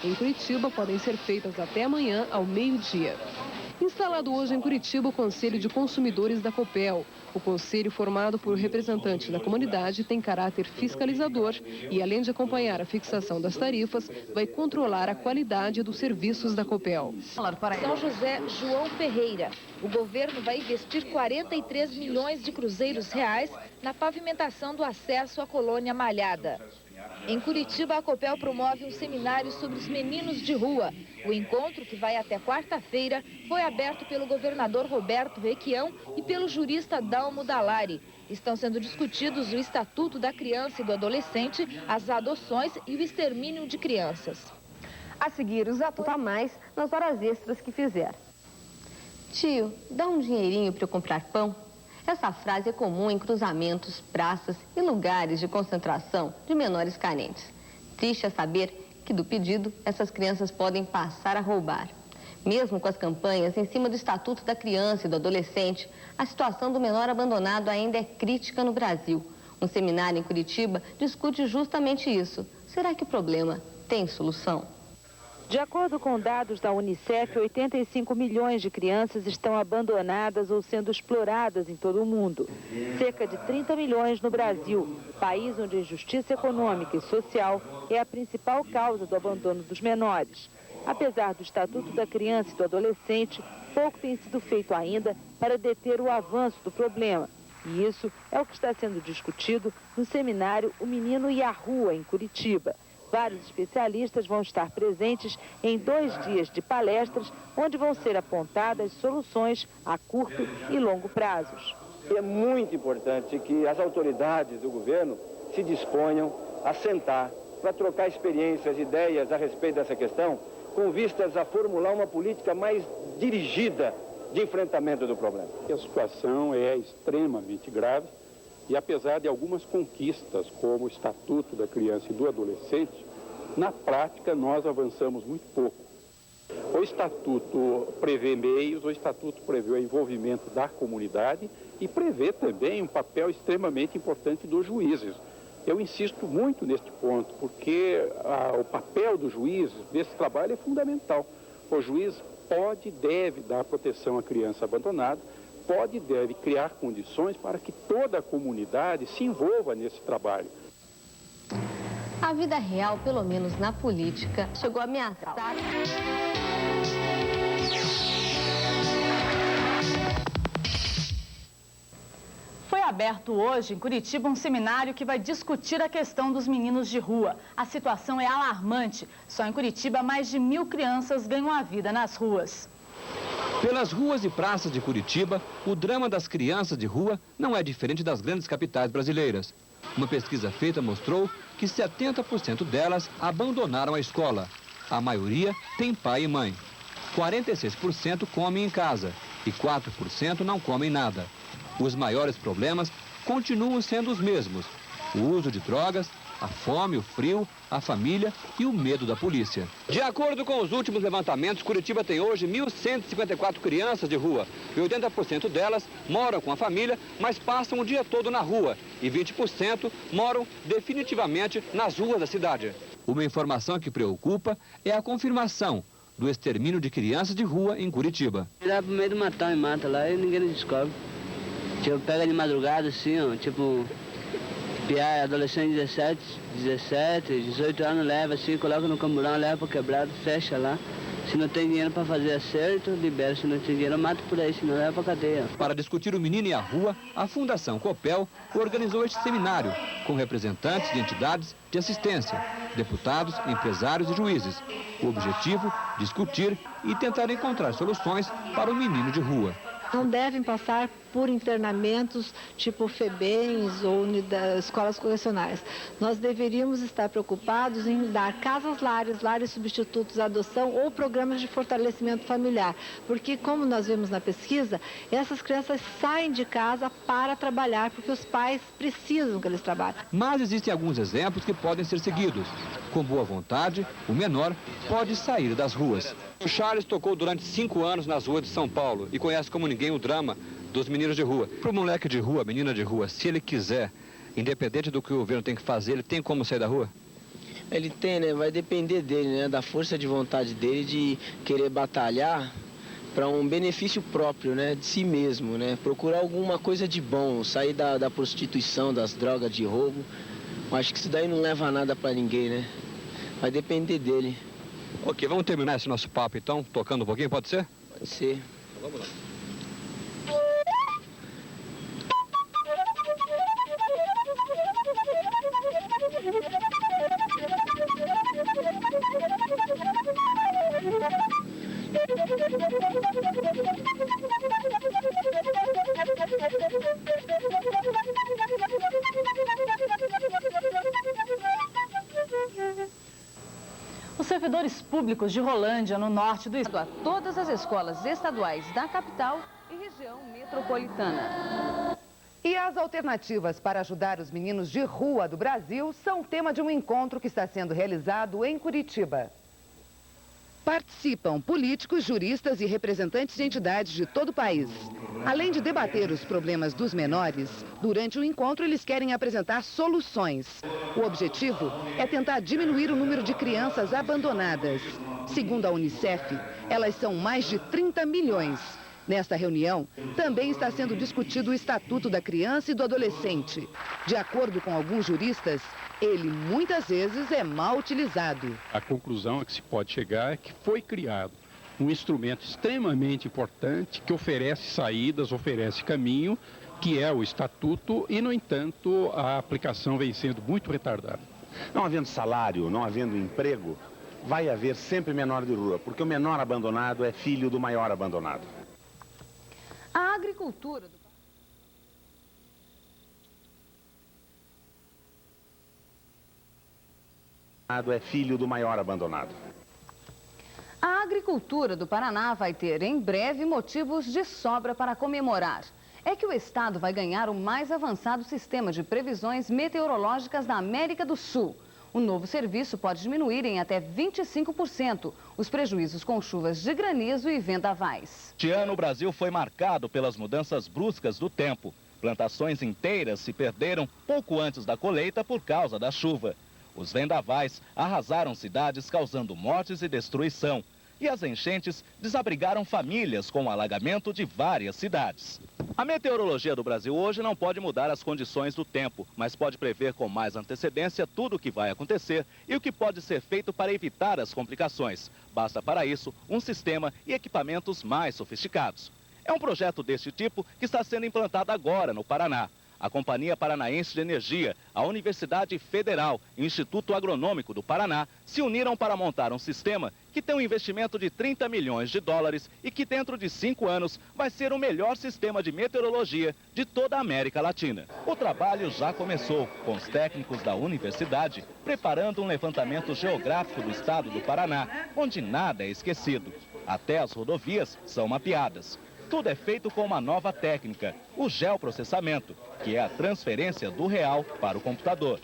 Em Curitiba, podem ser feitas até amanhã, ao meio-dia. Instalado hoje em Curitiba o Conselho de Consumidores da Copel. O conselho, formado por representantes da comunidade, tem caráter fiscalizador e, além de acompanhar a fixação das tarifas, vai controlar a qualidade dos serviços da Copel. São José João Ferreira. O governo vai investir 43 milhões de cruzeiros reais na pavimentação do acesso à colônia Malhada. Em Curitiba, a Copel promove um seminário sobre os meninos de rua. O encontro, que vai até quarta-feira, foi aberto pelo governador Roberto Requião e pelo jurista Dalmo Dallari. Estão sendo discutidos o Estatuto da Criança e do Adolescente, as adoções e o extermínio de crianças. A seguir, os a mais nas horas extras que fizer. Tio, dá um dinheirinho para eu comprar pão? Essa frase é comum em cruzamentos, praças e lugares de concentração de menores carentes. Triste é saber que do pedido, essas crianças podem passar a roubar. Mesmo com as campanhas em cima do Estatuto da Criança e do Adolescente, a situação do menor abandonado ainda é crítica no Brasil. Um seminário em Curitiba discute justamente isso. Será que o problema tem solução? De acordo com dados da Unicef, 85 milhões de crianças estão abandonadas ou sendo exploradas em todo o mundo. Cerca de 30 milhões no Brasil, país onde a injustiça econômica e social é a principal causa do abandono dos menores. Apesar do Estatuto da Criança e do Adolescente, pouco tem sido feito ainda para deter o avanço do problema. E isso é o que está sendo discutido no seminário O Menino e a Rua, em Curitiba. Vários especialistas vão estar presentes em 2 dias de palestras, onde vão ser apontadas soluções a curto e longo prazos. É muito importante que as autoridades do governo se disponham a sentar para trocar experiências, ideias a respeito dessa questão, com vistas a formular uma política mais dirigida de enfrentamento do problema. A situação é extremamente grave. E apesar de algumas conquistas, como o Estatuto da Criança e do Adolescente, na prática nós avançamos muito pouco. O Estatuto prevê meios, o Estatuto prevê o envolvimento da comunidade e prevê também um papel extremamente importante dos juízes. Eu insisto muito neste ponto, porque o papel dos juízes nesse trabalho é fundamental. O juiz pode e deve dar proteção à criança abandonada, pode e deve criar condições para que toda a comunidade se envolva nesse trabalho. A vida real, pelo menos na política, chegou a ameaçar. Foi aberto hoje em Curitiba um seminário que vai discutir a questão dos meninos de rua. A situação é alarmante. Só em Curitiba, mais de 1.000 crianças ganham a vida nas ruas. Pelas ruas e praças de Curitiba, o drama das crianças de rua não é diferente das grandes capitais brasileiras. Uma pesquisa feita mostrou que 70% delas abandonaram a escola. A maioria tem pai e mãe. 46% comem em casa e 4% não comem nada. Os maiores problemas continuam sendo os mesmos: o uso de drogas, a fome, o frio, a família e o medo da polícia. De acordo com os últimos levantamentos, Curitiba tem hoje 1.154 crianças de rua. E 80% delas moram com a família, mas passam o dia todo na rua. E 20% moram definitivamente nas ruas da cidade. Uma informação que preocupa é a confirmação do extermínio de crianças de rua em Curitiba. Lá pro meio do matão e mata lá e ninguém descobre. Tipo, pega de madrugada assim, ó, tipo... Piar, adolescente de 17, 18 anos, leva assim, coloca no camburão, leva para quebrado, fecha lá. Se não tem dinheiro para fazer acerto, libera. Se não tem dinheiro, mata por aí, se não leva para cadeia. Para discutir o menino e a rua, a Fundação Copel organizou este seminário com representantes de entidades de assistência, deputados, empresários e juízes. O objetivo, discutir e tentar encontrar soluções para o menino de rua. Não devem passar por internamentos tipo FEBEMs ou escolas correcionais. Nós deveríamos estar preocupados em dar casas-lares, lares substitutos, adoção ou programas de fortalecimento familiar. Porque, como nós vemos na pesquisa, essas crianças saem de casa para trabalhar, porque os pais precisam que eles trabalhem. Mas existem alguns exemplos que podem ser seguidos. Com boa vontade, o menor pode sair das ruas. O Charles tocou durante 5 anos nas ruas de São Paulo e conhece como ninguém o drama dos meninos de rua. Para o moleque de rua, menina de rua, se ele quiser, independente do que o governo tem que fazer, ele tem como sair da rua? Ele tem, né? Vai depender dele, né? Da força de vontade dele de querer batalhar para um benefício próprio, né? De si mesmo, né? Procurar alguma coisa de bom, sair da prostituição, das drogas, de roubo. Eu acho que isso daí não leva a nada para ninguém, né? Vai depender dele. Ok, vamos terminar esse nosso papo então, tocando um pouquinho, pode ser? Pode ser. Então, vamos lá. Os servidores públicos de Rolândia, no norte do estado, A todas as escolas estaduais da capital e região metropolitana. E as alternativas para ajudar os meninos de rua do Brasil são tema de um encontro que está sendo realizado em Curitiba. Participam políticos, juristas e representantes de entidades de todo o país. Além de debater os problemas dos menores, durante o encontro eles querem apresentar soluções. O objetivo é tentar diminuir o número de crianças abandonadas. Segundo a Unicef, elas são mais de 30 milhões. Nesta reunião, também está sendo discutido o Estatuto da Criança e do Adolescente. De acordo com alguns juristas, ele muitas vezes é mal utilizado. A conclusão a que se pode chegar é que foi criado um instrumento extremamente importante que oferece saídas, oferece caminho, que é o Estatuto, e, no entanto, a aplicação vem sendo muito retardada. Não havendo salário, não havendo emprego, vai haver sempre menor de rua, porque o menor abandonado é filho do maior abandonado. A agricultura É filho do maior abandonado. A agricultura do Paraná vai ter em breve motivos de sobra para comemorar. É que o estado vai ganhar o mais avançado sistema de previsões meteorológicas da América do Sul. O novo serviço pode diminuir em até 25% os prejuízos com chuvas de granizo e vendavais. Este ano o Brasil foi marcado pelas mudanças bruscas do tempo. Plantações inteiras se perderam pouco antes da colheita por causa da chuva. Os vendavais arrasaram cidades, causando mortes e destruição. E as enchentes desabrigaram famílias com o alagamento de várias cidades. A meteorologia do Brasil hoje não pode mudar as condições do tempo, mas pode prever com mais antecedência tudo o que vai acontecer e o que pode ser feito para evitar as complicações. Basta para isso um sistema e equipamentos mais sofisticados. É um projeto deste tipo que está sendo implantado agora no Paraná. A Companhia Paranaense de Energia, a Universidade Federal e o Instituto Agronômico do Paraná se uniram para montar um sistema que tem um investimento de 30 milhões de dólares e que dentro de 5 anos vai ser o melhor sistema de meteorologia de toda a América Latina. O trabalho já começou, com os técnicos da universidade preparando um levantamento geográfico do estado do Paraná, onde nada é esquecido. Até as rodovias são mapeadas. Tudo é feito com uma nova técnica, o geoprocessamento, que é a transferência do real para o computador.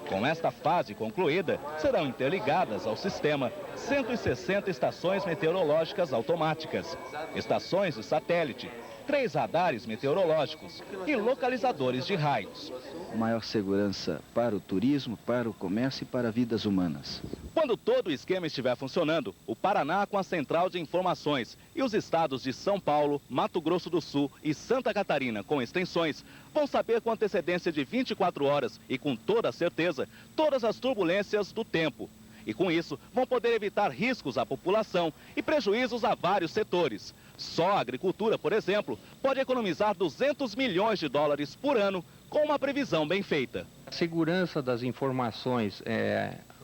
Com esta fase concluída, serão interligadas ao sistema 160 estações meteorológicas automáticas, estações de satélite, 3 radares meteorológicos e localizadores de raios. Maior segurança para o turismo, para o comércio e para vidas humanas. Quando todo o esquema estiver funcionando, o Paraná com a central de informações e os estados de São Paulo, Mato Grosso do Sul e Santa Catarina com extensões vão saber com antecedência de 24 horas e com toda certeza todas as turbulências do tempo. E com isso vão poder evitar riscos à população e prejuízos a vários setores. Só a agricultura, por exemplo, pode economizar 200 milhões de dólares por ano com uma previsão bem feita. A segurança das informações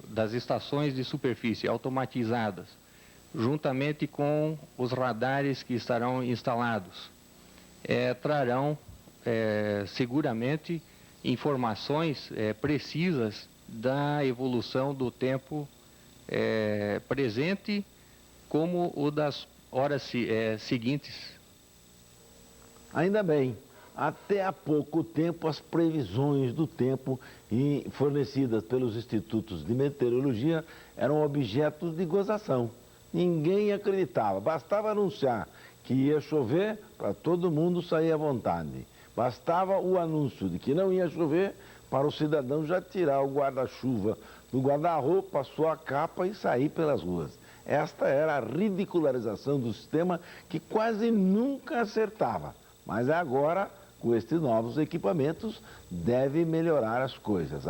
das estações de superfície automatizadas, juntamente com os radares que estarão instalados, trarão seguramente informações precisas da evolução do tempo presente, como o das horas seguintes. Ainda bem, até há pouco tempo as previsões do tempo fornecidas pelos institutos de meteorologia eram objetos de gozação. Ninguém acreditava, bastava anunciar que ia chover para todo mundo sair à vontade. Bastava o anúncio de que não ia chover para o cidadão já tirar o guarda-chuva do guarda-roupa, a sua capa e sair pelas ruas. Esta era a ridicularização do sistema que quase nunca acertava. Mas agora, com estes novos equipamentos, deve melhorar as coisas.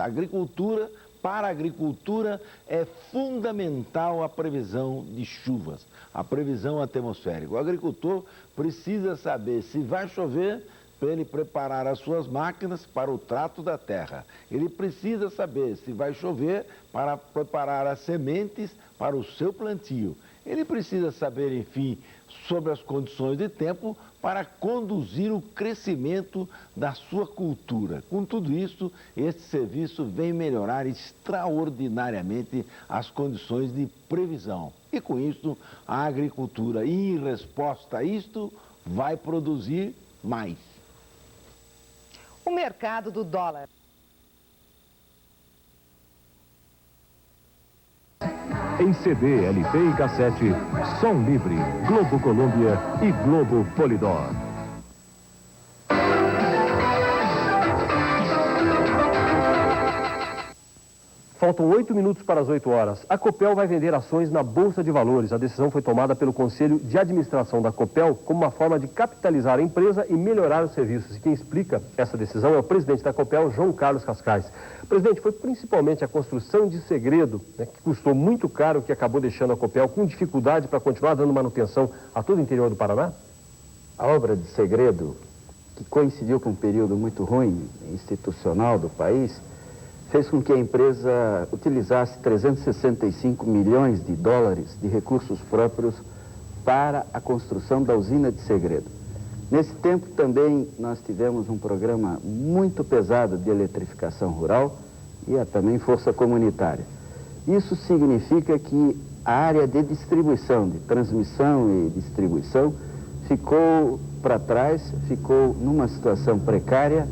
Para a agricultura é fundamental a previsão de chuvas, a previsão atmosférica. O agricultor precisa saber se vai chover para ele preparar as suas máquinas para o trato da terra. Ele precisa saber se vai chover para preparar as sementes para o seu plantio. Ele precisa saber, enfim, sobre as condições de tempo para conduzir o crescimento da sua cultura. Com tudo isso, este serviço vem melhorar extraordinariamente as condições de previsão. E com isso, a agricultura, em resposta a isto, vai produzir mais. O mercado do dólar. Em CD, LP e cassete, Som Livre, Globo Colômbia e Globo Polydor. Faltam 8 minutos para as 8 horas. A Copel vai vender ações na Bolsa de Valores. A decisão foi tomada pelo Conselho de Administração da Copel como uma forma de capitalizar a empresa e melhorar os serviços. E quem explica essa decisão é o presidente da Copel, João Carlos Cascais. Presidente, foi principalmente a construção de Segredo, que custou muito caro, que acabou deixando a Copel com dificuldade para continuar dando manutenção a todo o interior do Paraná? A obra de Segredo, que coincidiu com um período muito ruim institucional do país, fez com que a empresa utilizasse 365 milhões de dólares de recursos próprios para a construção da usina de Segredo. Nesse tempo também nós tivemos um programa muito pesado de eletrificação rural e também força comunitária. Isso significa que a área de distribuição, de transmissão e distribuição, ficou para trás, ficou numa situação precária.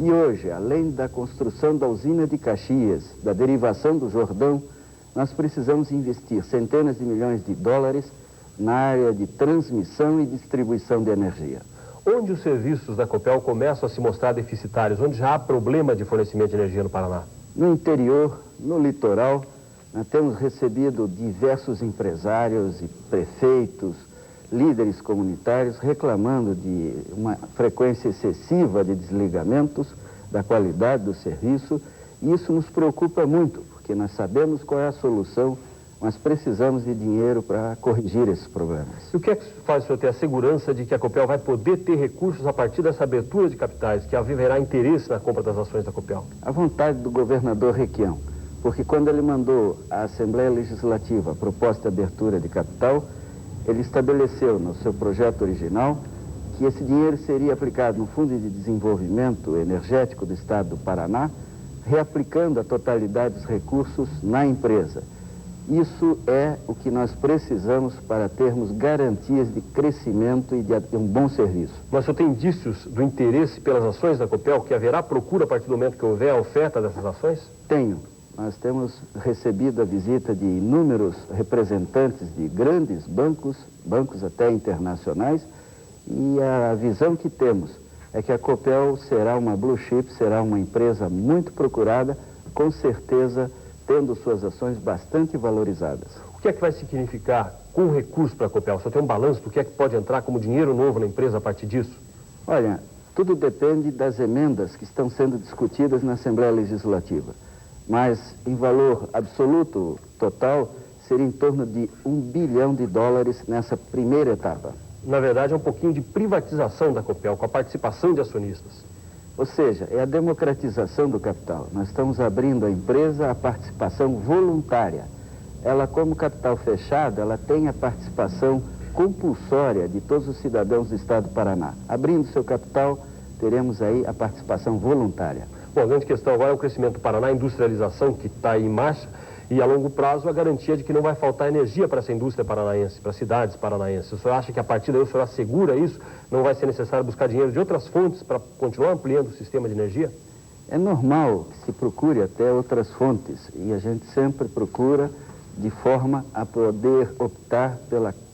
E hoje, além da construção da usina de Caxias, da derivação do Jordão, nós precisamos investir centenas de milhões de dólares na área de transmissão e distribuição de energia. Onde os serviços da Copel começam a se mostrar deficitários? Onde já há problema de fornecimento de energia no Paraná? No interior, no litoral, nós temos recebido diversos empresários e prefeitos, líderes comunitários reclamando de uma frequência excessiva de desligamentos, da qualidade do serviço, e isso nos preocupa muito, porque nós sabemos qual é a solução, mas precisamos de dinheiro para corrigir esses problemas. E o que é que faz o senhor ter a segurança de que a Copel vai poder ter recursos a partir dessa abertura de capitais, que haverá interesse na compra das ações da Copel? A vontade do governador Requião, porque quando ele mandou à Assembleia Legislativa a proposta de abertura de capital, ele estabeleceu no seu projeto original que esse dinheiro seria aplicado no Fundo de Desenvolvimento Energético do Estado do Paraná, reaplicando a totalidade dos recursos na empresa. Isso é o que nós precisamos para termos garantias de crescimento e de um bom serviço. Mas o senhor tem indícios do interesse pelas ações da Copel, que haverá procura a partir do momento que houver a oferta dessas ações? Tenho. Nós temos recebido a visita de inúmeros representantes de grandes bancos, bancos até internacionais, e a visão que temos é que a Copel será uma blue chip, será uma empresa muito procurada, com certeza tendo suas ações bastante valorizadas. O que é que vai significar com recurso para a Copel? O senhor tem um balanço do que é que pode entrar como dinheiro novo na empresa a partir disso? Olha, tudo depende das emendas que estão sendo discutidas na Assembleia Legislativa. Mas, em valor absoluto, total, seria em torno de $1 bilhão nessa primeira etapa. Na verdade, é um pouquinho de privatização da Copel, com a participação de acionistas. Ou seja, é a democratização do capital. Nós estamos abrindo à empresa a participação voluntária. Ela, como capital fechado, ela tem a participação compulsória de todos os cidadãos do Estado do Paraná. Abrindo seu capital, teremos aí a participação voluntária. Bom, a grande questão agora é o crescimento do Paraná, a industrialização que está aí em marcha e a longo prazo a garantia de que não vai faltar energia para essa indústria paranaense, para as cidades paranaenses. O senhor acha que a partir daí o senhor assegura isso? Não vai ser necessário buscar dinheiro de outras fontes para continuar ampliando o sistema de energia? É normal que se procure até outras fontes e a gente sempre procura de forma a poder optar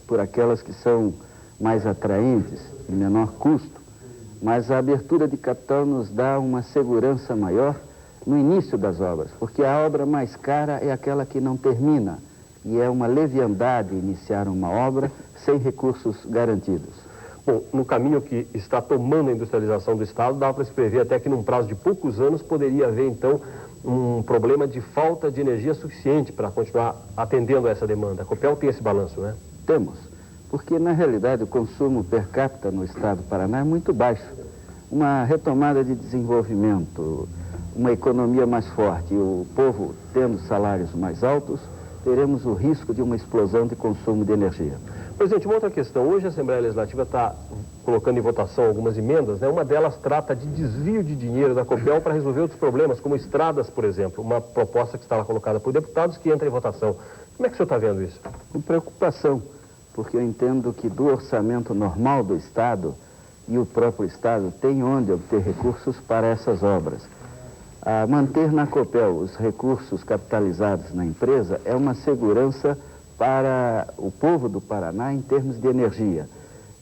por aquelas que são mais atraentes, de menor custo. Mas a abertura de capital nos dá uma segurança maior no início das obras, porque a obra mais cara é aquela que não termina, e é uma leviandade iniciar uma obra sem recursos garantidos. Bom, no caminho que está tomando a industrialização do Estado, dá para se prever até que num prazo de poucos anos poderia haver, então, um problema de falta de energia suficiente para continuar atendendo a essa demanda. A Copel tem esse balanço, né? Temos, porque na realidade o consumo per capita no Estado do Paraná é muito baixo. Uma retomada de desenvolvimento, uma economia mais forte e o povo tendo salários mais altos, teremos o risco de uma explosão de consumo de energia. Presidente, uma outra questão. Hoje a Assembleia Legislativa está colocando em votação algumas emendas, né? Uma delas trata de desvio de dinheiro da Copel para resolver outros problemas, como estradas, por exemplo. Uma proposta que estava colocada por deputados que entra em votação. Como é que o senhor está vendo isso? Com preocupação, porque eu entendo que do orçamento normal do Estado e o próprio Estado tem onde obter recursos para essas obras. Manter na Copel os recursos capitalizados na empresa é uma segurança para o povo do Paraná em termos de energia.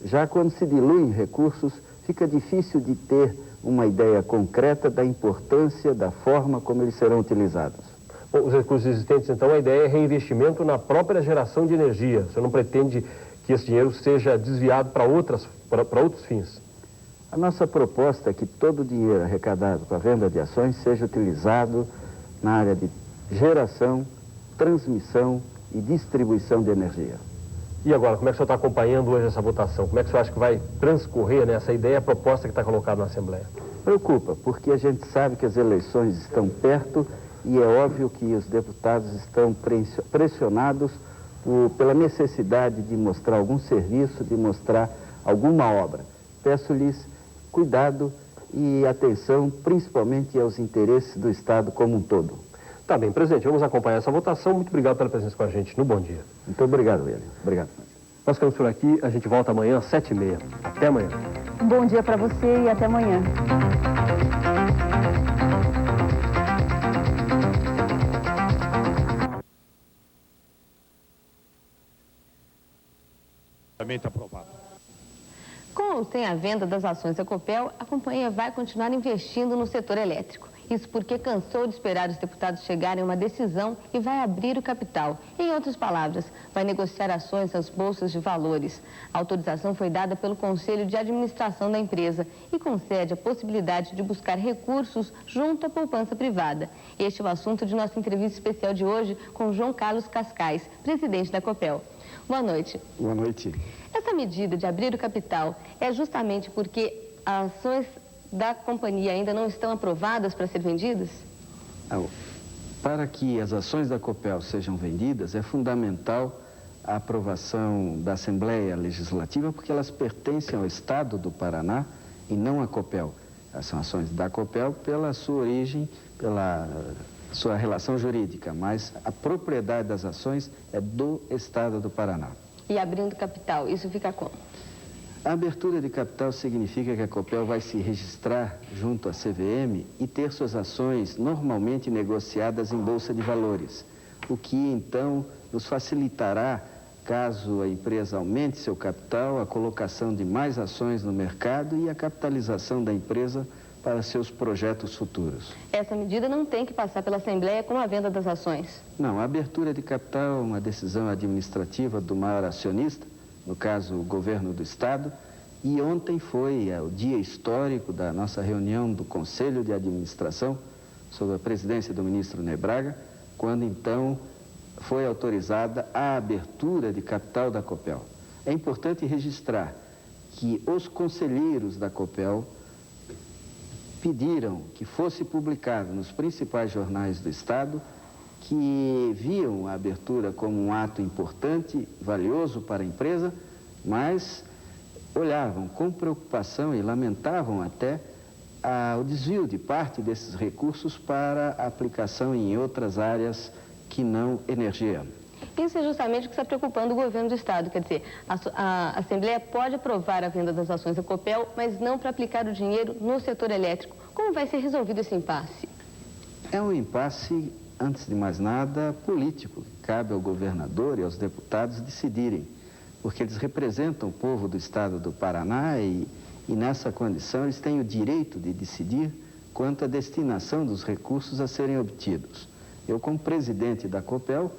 Já quando se diluem recursos, fica difícil de ter uma ideia concreta da importância, da forma como eles serão utilizados. Bom, os recursos existentes, então, a ideia é reinvestimento na própria geração de energia. O senhor não pretende que esse dinheiro seja desviado para outros fins? A nossa proposta é que todo o dinheiro arrecadado com a venda de ações seja utilizado na área de geração, transmissão e distribuição de energia. E agora, como é que o senhor está acompanhando hoje essa votação? Como é que o senhor acha que vai transcorrer, né, essa ideia, a proposta que está colocada na Assembleia? Preocupa, porque a gente sabe que as eleições estão perto e é óbvio que os deputados estão pressionados pela necessidade de mostrar algum serviço, de mostrar alguma obra. Peço-lhes cuidado e atenção, principalmente aos interesses do Estado como um todo. Tá bem, presidente, vamos acompanhar essa votação. Muito obrigado pela presença com a gente no Bom Dia. Muito obrigado, William. Obrigado. Nós ficamos por aqui, a gente volta amanhã às 7h30. Até amanhã. Um bom dia para você e até amanhã. Aprovado. Com ou sem a venda das ações da Copel, a companhia vai continuar investindo no setor elétrico. Isso porque cansou de esperar os deputados chegarem a uma decisão e vai abrir o capital. Em outras palavras, vai negociar ações nas bolsas de valores. A autorização foi dada pelo Conselho de Administração da empresa e concede a possibilidade de buscar recursos junto à poupança privada. Este é o assunto de nossa entrevista especial de hoje com João Carlos Cascais, presidente da Copel. Boa noite. Boa noite. Essa medida de abrir o capital é justamente porque as ações da companhia ainda não estão aprovadas para ser vendidas? Para que as ações da Copel sejam vendidas, é fundamental a aprovação da Assembleia Legislativa, porque elas pertencem ao Estado do Paraná e não à Copel. São ações da Copel pela sua origem, pela sua relação jurídica, mas a propriedade das ações é do Estado do Paraná. E abrindo capital, isso fica como? A abertura de capital significa que a Copel vai se registrar junto à CVM e ter suas ações normalmente negociadas em Bolsa de Valores, o que então nos facilitará, caso a empresa aumente seu capital, a colocação de mais ações no mercado e a capitalização da empresa para seus projetos futuros. Essa medida não tem que passar pela Assembleia como a venda das ações? Não, a abertura de capital é uma decisão administrativa do maior acionista, no caso o governo do Estado, e ontem foi o dia histórico da nossa reunião do Conselho de Administração, sob a presidência do ministro Nebraga, quando então foi autorizada a abertura de capital da Copel. É importante registrar que os conselheiros da Copel pediram que fosse publicado nos principais jornais do Estado, que viam a abertura como um ato importante, valioso para a empresa, mas olhavam com preocupação e lamentavam até o desvio de parte desses recursos para aplicação em outras áreas que não energia. Isso é justamente o que está preocupando o governo do Estado. Quer dizer, a Assembleia pode aprovar a venda das ações da Copel, mas não para aplicar o dinheiro no setor elétrico. Como vai ser resolvido esse impasse? É um impasse, antes de mais nada, político. Cabe ao governador e aos deputados decidirem, porque eles representam o povo do Estado do Paraná e nessa condição eles têm o direito de decidir quanto à destinação dos recursos a serem obtidos. Eu, como presidente da Copel,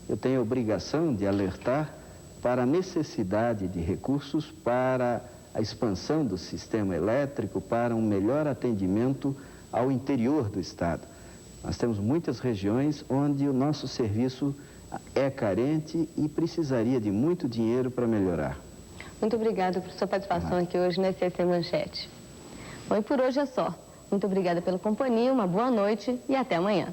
eu tenho a obrigação de alertar para a necessidade de recursos para a expansão do sistema elétrico, para um melhor atendimento ao interior do Estado. Nós temos muitas regiões onde o nosso serviço é carente e precisaria de muito dinheiro para melhorar. Muito obrigada por sua participação aqui hoje na SCC Manchete. Bom, e por hoje é só. Muito obrigada pela companhia, uma boa noite e até amanhã.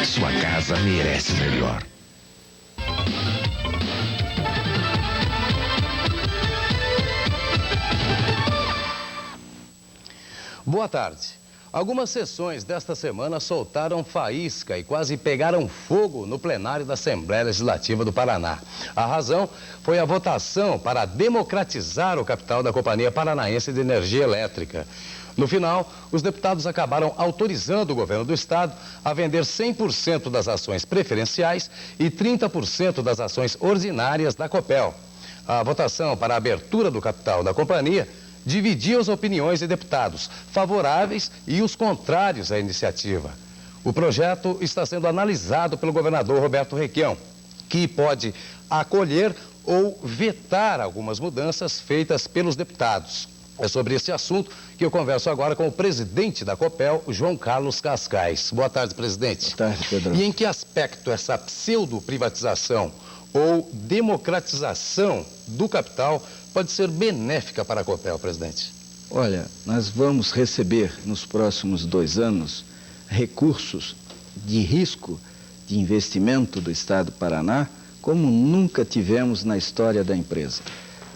Sua casa merece o melhor. Boa tarde. Algumas sessões desta semana soltaram faísca e quase pegaram fogo no plenário da Assembleia Legislativa do Paraná. A razão foi a votação para democratizar o capital da Companhia Paranaense de Energia Elétrica. No final, os deputados acabaram autorizando o governo do estado a vender 100% das ações preferenciais e 30% das ações ordinárias da Copel. A votação para a abertura do capital da companhia dividiu as opiniões de deputados favoráveis e os contrários à iniciativa. O projeto está sendo analisado pelo governador Roberto Requião, que pode acolher ou vetar algumas mudanças feitas pelos deputados. É sobre esse assunto que eu converso agora com o presidente da Copel, João Carlos Cascais. Boa tarde, presidente. Boa tarde, Pedro. E em que aspecto essa pseudo-privatização ou democratização do capital pode ser benéfica para a Copel, presidente? Olha, nós vamos receber nos próximos 2 anos recursos de risco de investimento do Estado do Paraná como nunca tivemos na história da empresa.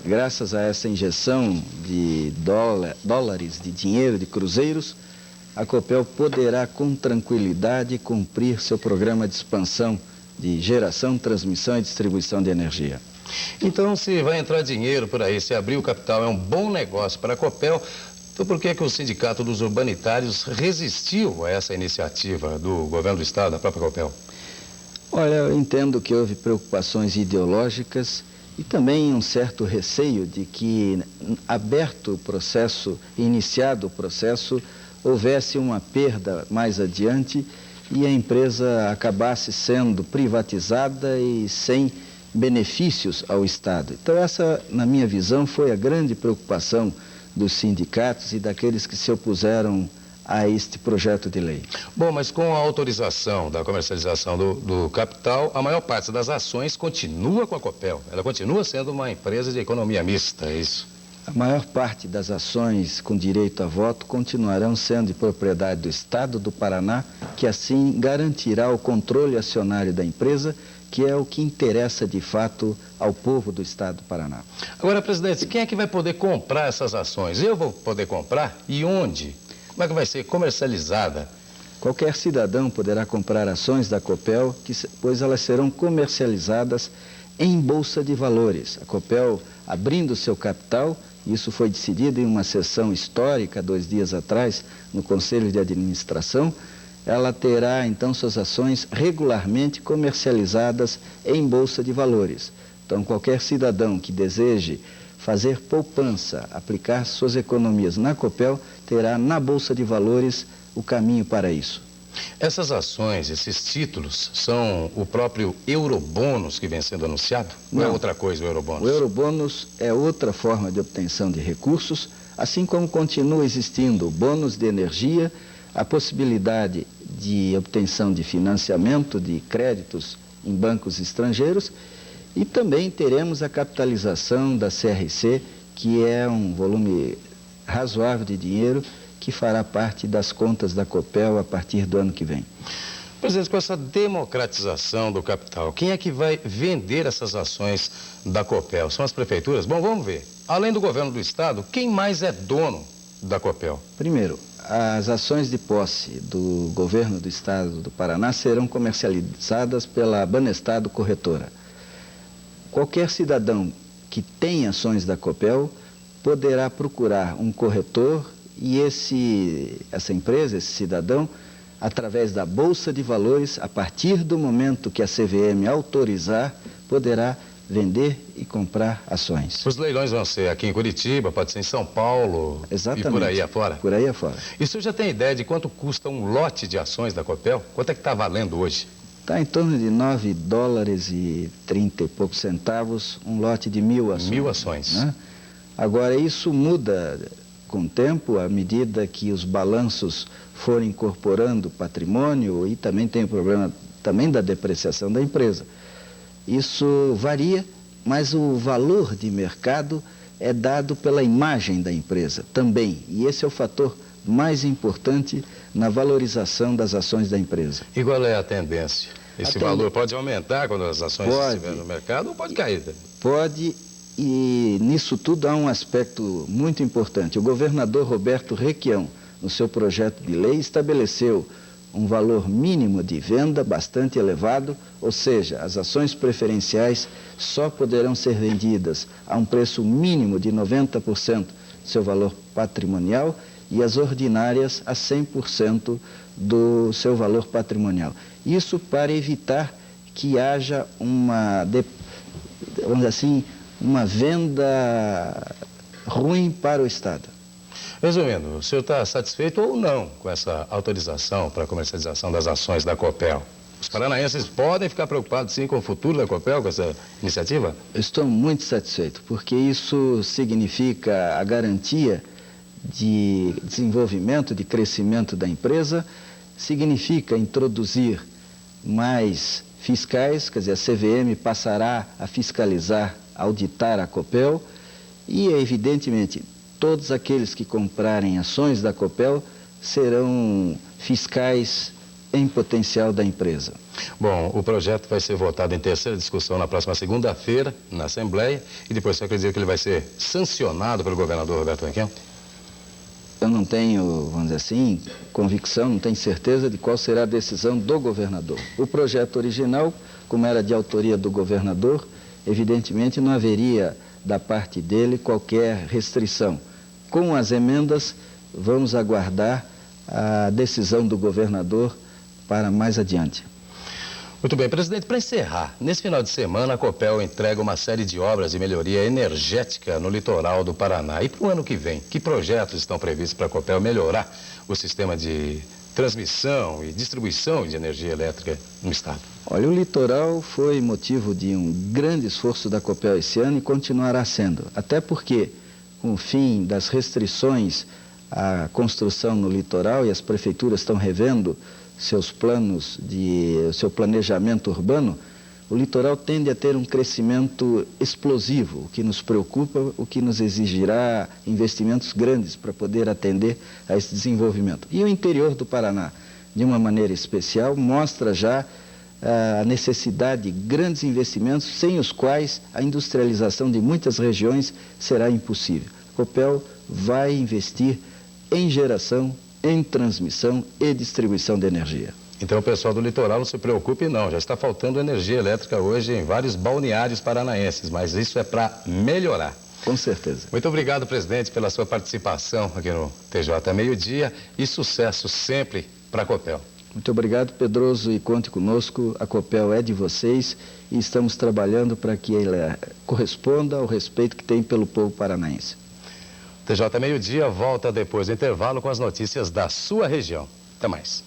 Graças a essa injeção de dólares, de dinheiro, de cruzeiros, a Copel poderá com tranquilidade cumprir seu programa de expansão de geração, transmissão e distribuição de energia. Então, se vai entrar dinheiro por aí, se abrir o capital é um bom negócio para a Copel, então por que o Sindicato dos Urbanitários resistiu a essa iniciativa do governo do estado, da própria Copel? Olha, eu entendo que houve preocupações ideológicas e também um certo receio de que, aberto o processo, iniciado o processo, houvesse uma perda mais adiante e a empresa acabasse sendo privatizada e sem benefícios ao Estado. Então essa, na minha visão, foi a grande preocupação dos sindicatos e daqueles que se opuseram a este projeto de lei. Bom, mas com a autorização da comercialização do capital, a maior parte das ações continua com a Copel. Ela continua sendo uma empresa de economia mista, é isso? A maior parte das ações com direito a voto continuarão sendo de propriedade do Estado do Paraná, que assim garantirá o controle acionário da empresa, que é o que interessa de fato ao povo do Estado do Paraná. Agora, presidente, quem é que vai poder comprar essas ações? Eu vou poder comprar? E onde? Como é que vai ser comercializada? Qualquer cidadão poderá comprar ações da Copel, pois elas serão comercializadas em Bolsa de Valores. A Copel, abrindo seu capital, isso foi decidido em uma sessão histórica 2 dias atrás, no Conselho de Administração, ela terá então suas ações regularmente comercializadas em Bolsa de Valores. Então, qualquer cidadão que deseje fazer poupança, aplicar suas economias na Copel, terá na Bolsa de Valores o caminho para isso. Essas ações, esses títulos, são o próprio Eurobônus que vem sendo anunciado? Não é outra coisa o Eurobônus? O Eurobônus é outra forma de obtenção de recursos, assim como continua existindo o bônus de energia, a possibilidade de obtenção de financiamento de créditos em bancos estrangeiros e também teremos a capitalização da CRC, que é um volume razoável de dinheiro que fará parte das contas da Copel a partir do ano que vem. Presidente, com essa democratização do capital, quem é que vai vender essas ações da Copel? São as prefeituras? Bom, vamos ver. Além do governo do estado, quem mais é dono da Copel? Primeiro, as ações de posse do governo do estado do Paraná serão comercializadas pela Banestado Corretora. Qualquer cidadão que tem ações da Copel poderá procurar um corretor e essa empresa, esse cidadão, através da Bolsa de Valores, a partir do momento que a CVM autorizar, poderá vender e comprar ações. Os leilões vão ser aqui em Curitiba, pode ser em São Paulo. Exatamente. E por aí afora? Por aí afora. E o senhor já tem ideia de quanto custa um lote de ações da Copel? Quanto é que está valendo hoje? Está em torno de $9,30 e poucos centavos, um lote de 1.000 ações. 1.000 ações. Né? Agora, isso muda com o tempo, à medida que os balanços forem incorporando patrimônio, e também tem o problema também da depreciação da empresa. Isso varia, mas o valor de mercado é dado pela imagem da empresa também, e esse é o fator mais importante na valorização das ações da empresa. E qual é a tendência? Esse valor pode aumentar quando as ações estiverem no mercado ou pode cair? Pode. E nisso tudo há um aspecto muito importante. O governador Roberto Requião, no seu projeto de lei, estabeleceu um valor mínimo de venda bastante elevado, ou seja, as ações preferenciais só poderão ser vendidas a um preço mínimo de 90% do seu valor patrimonial e as ordinárias a 100% do seu valor patrimonial. Isso para evitar que haja vamos dizer assim, uma venda ruim para o Estado. Resumindo, o senhor está satisfeito ou não com essa autorização para a comercialização das ações da Copel? Os paranaenses podem ficar preocupados, sim, com o futuro da Copel, com essa iniciativa? Eu estou muito satisfeito, porque isso significa a garantia de desenvolvimento, de crescimento da empresa, significa introduzir mais fiscais, quer dizer, a CVM passará a fiscalizar, auditar a Copel e, evidentemente, todos aqueles que comprarem ações da Copel serão fiscais em potencial da empresa. Bom, o projeto vai ser votado em terceira discussão na próxima segunda-feira, na Assembleia, e depois você acredita que ele vai ser sancionado pelo governador Roberto Requião? Eu não tenho, vamos dizer assim, convicção, não tenho certeza de qual será a decisão do governador. O projeto original, como era de autoria do governador, evidentemente não haveria da parte dele qualquer restrição. Com as emendas, vamos aguardar a decisão do governador para mais adiante. Muito bem, presidente, para encerrar, nesse final de semana a Copel entrega uma série de obras de melhoria energética no litoral do Paraná. E para o ano que vem, que projetos estão previstos para a Copel melhorar o sistema de transmissão e distribuição de energia elétrica no estado? Olha, o litoral foi motivo de um grande esforço da Copel esse ano e continuará sendo. Até porque, com o fim das restrições à construção no litoral, e as prefeituras estão revendo seus planos seu planejamento urbano, o litoral tende a ter um crescimento explosivo, o que nos preocupa, o que nos exigirá investimentos grandes para poder atender a esse desenvolvimento. E o interior do Paraná, de uma maneira especial, mostra já a necessidade de grandes investimentos, sem os quais a industrialização de muitas regiões será impossível. A Copel vai investir em geração, em transmissão e distribuição de energia. Então o pessoal do litoral não se preocupe não, já está faltando energia elétrica hoje em vários balneários paranaenses, mas isso é para melhorar. Com certeza. Muito obrigado, presidente, pela sua participação aqui no TJ Meio-Dia e sucesso sempre para a Copel. Muito obrigado, Pedroso, e conte conosco, a Copel é de vocês e estamos trabalhando para que ela corresponda ao respeito que tem pelo povo paranaense. TJ Meio-Dia volta depois do intervalo com as notícias da sua região. Até mais.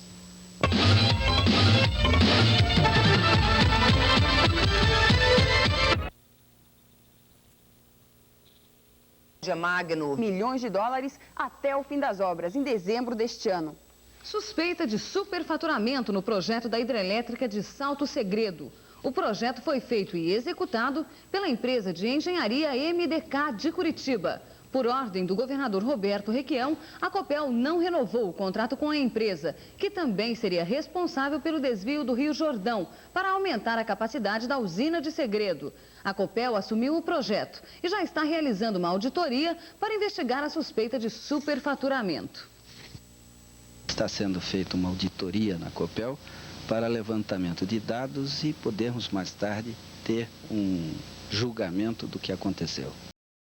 Magno, milhões de dólares até o fim das obras, em dezembro deste ano. Suspeita de superfaturamento no projeto da hidrelétrica de Salto Segredo. O projeto foi feito e executado pela empresa de engenharia MDK de Curitiba. Por ordem do governador Roberto Requião, a Copel não renovou o contrato com a empresa, que também seria responsável pelo desvio do Rio Jordão, para aumentar a capacidade da usina de Segredo. A Copel assumiu o projeto e já está realizando uma auditoria para investigar a suspeita de superfaturamento. Está sendo feita uma auditoria na Copel para levantamento de dados e podermos mais tarde ter um julgamento do que aconteceu.